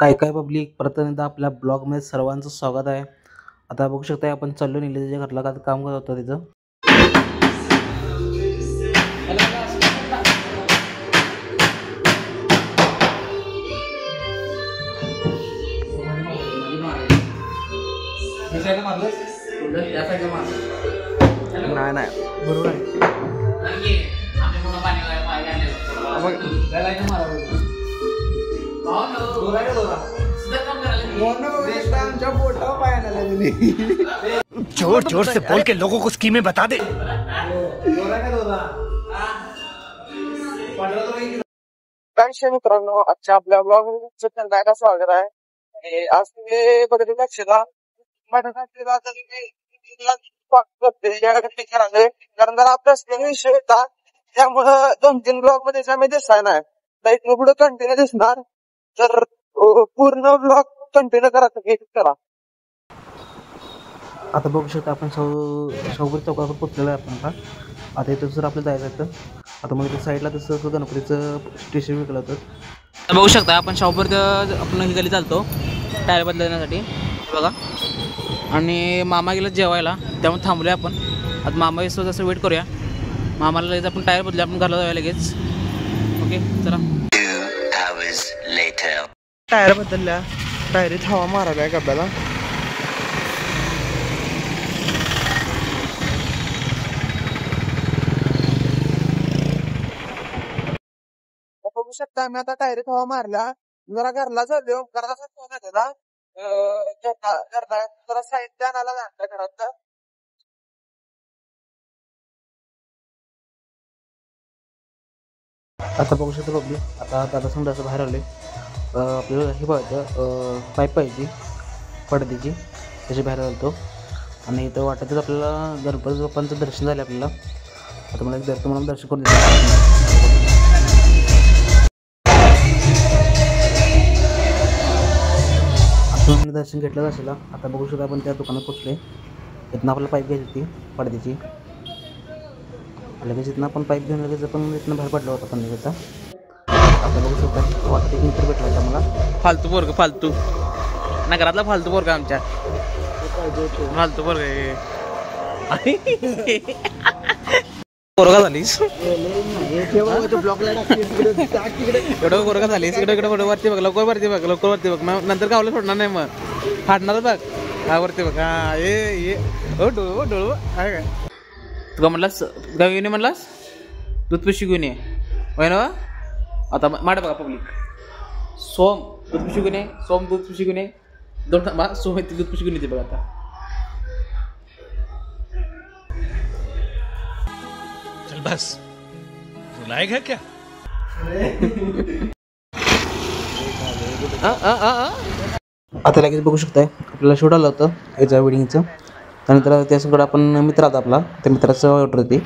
काय काय पब्लिक प्रथमतः आपल्या ब्लॉगमध्ये सर्वांचं स्वागत आहे. आता बघू शकता आपण चाललो निलेशच्या घरला का काम करत होतं तिथं. नाही नाही बरोबर जोर जोर से बोल के लोगों को स्कीमें बता दे. मित्रांनो, आजच्या आपल्या ब्लॉग मध्ये स्वागत आहे. आज तुम्ही बघितलं लक्षात कारण जरा अभ्यास विषय होता, त्यामुळं 2-3 ब्लॉग मध्ये आम्ही दिसाय नाही. तर इथून पुढे कंटिन्यू दिसणार, तर पूर्ण ब्लॉग कंटिन्यू करा. आता बघू शकता आपण शौगरी चौकावर पोचलेलो आहे आपण. आता इथं जर आपल्याला जायचं आहे आता मग इथं साईडला तसं गणपतीचं स्टेशन विकलं होतं. तर बघू शकता आपण शॉपवर आपण ही गली चालतो टायर बदलण्यासाठी बघा. आणि मामा गेलं जेवायला, त्यामुळे थांबूया आपण. आता मामा येतो जसं वेट करूया. मामाला लगेच आपण टायर बदलूया, आपण घरला जाऊया लगेच. ओके चला. टायर बदलल्या, टायरीत हवा मारायला कपड्याला. बघू शकता आम्ही आता टायरीत हवा मारल्या. जरा घरला चाललो, घराचा फोन आहे त्याला. जरा साहित्य आणायला जाणार घरात. आता बघू शकता बघली आता दादा समजा असं बाहेर आले. आपल्याला हे पाहिजे पाईप पाहिजे पडद्याची, त्याची बाहेर घालतो. आणि इथं वाटतच आपल्याला गणपती बाप्पांचं दर्शन झालं आपल्याला. आता मला दर्शन करून देतो. दर्शन घेतलं असेल. आता बघू शकता आपण त्या दुकानात पोचले. इथनं आपल्याला पाईप घ्यायची होती पडद्याची. लगेच इथनं आपण पाईप घेऊन लगेच आपण इथनं बाहेर पडलो होता पण लगेच. आता बघू शकता वाटत एक मित्र भेटला होता मला. फालतू पोरग, फालतू ना घरातला फालतू पोरगा आमच्या. फालतू पोरग पोरगा झालीस, एवढं पोरगा झालीस. इकडे वरती बघ, लवकर वरती बघ, लवकर वरती बघ. नंतर गावला सोडणार नाही, मग फाडणार बघ. हा वरती बघ. हा ये डोळ आहे काय तुका म्हणलास? गाव घेऊन ये म्हणलास, दूध पिशवी घेऊन ये होय ना. आता माड बघा पब्लिक. सोम दूध पिशवी घेऊन ये, सोम दूध पिशवी घेऊन ये. दोन सोम दूध पिशवी घेऊन येते बघा. आता चल बस, रुलाएगा क्या? आता लगेच बघू शकताय आपल्याला शूट आलं होतं याच्या वेडिंगचं. त्यानंतर त्यासंगड आपण मित्र आता आपला त्या मित्राचं ऑर्डर होती.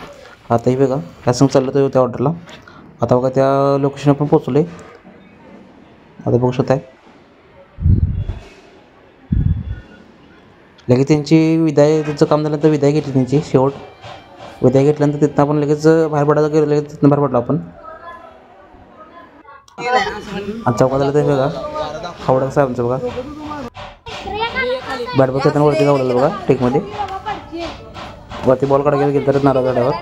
आता ही बघा ह्या संग चाललं होतं त्या ऑर्डरला. आता बघा त्या लोकेशन आपण पोचले. आता बघू शकताय लगेच त्यांची विदाय, त्यांचं काम झाल्यानंतर विदाय घेतली त्यांची. शेवट विदाय घेतल्यानंतर तिथनं आपण लगेच बाहेर पडायला गेलो. लगेच तिथनं बाहेर पडलो आपण. आणि चौकात आलं ते बघा खावडा साहेबांचं बघा बॅट बॉल खेळताना वरती गावलेलं बघा टेकमध्ये. वरती बॉल काढायला गेलं तर नारळ झाडावर.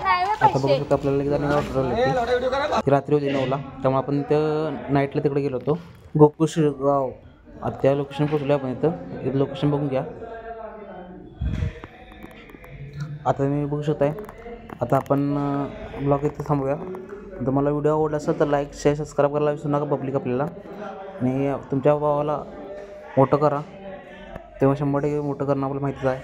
आता बघू शकतो आपल्याला लगेच ऑर्डर ती रात्री होती 9ला, त्यामुळे आपण त्या नाईटला तिकडे गेलो होतो गोकुळ गाव. आता त्या लोकेशन पोचलो आपण. इथं लोकेशन बघून घ्या. आता मी बघू शकताय आता आपण ब्लॉग इथं थांबूया. तुम्हाला व्हिडिओ आवडला असेल तर लाईक शेअर सबस्क्राईब करायला विसरू नका पब्लिक आपल्याला. आणि तुमच्या भावाला मोठं करा, तेव्हा 100% मोठं करणं आपल्याला माहितीच आहे.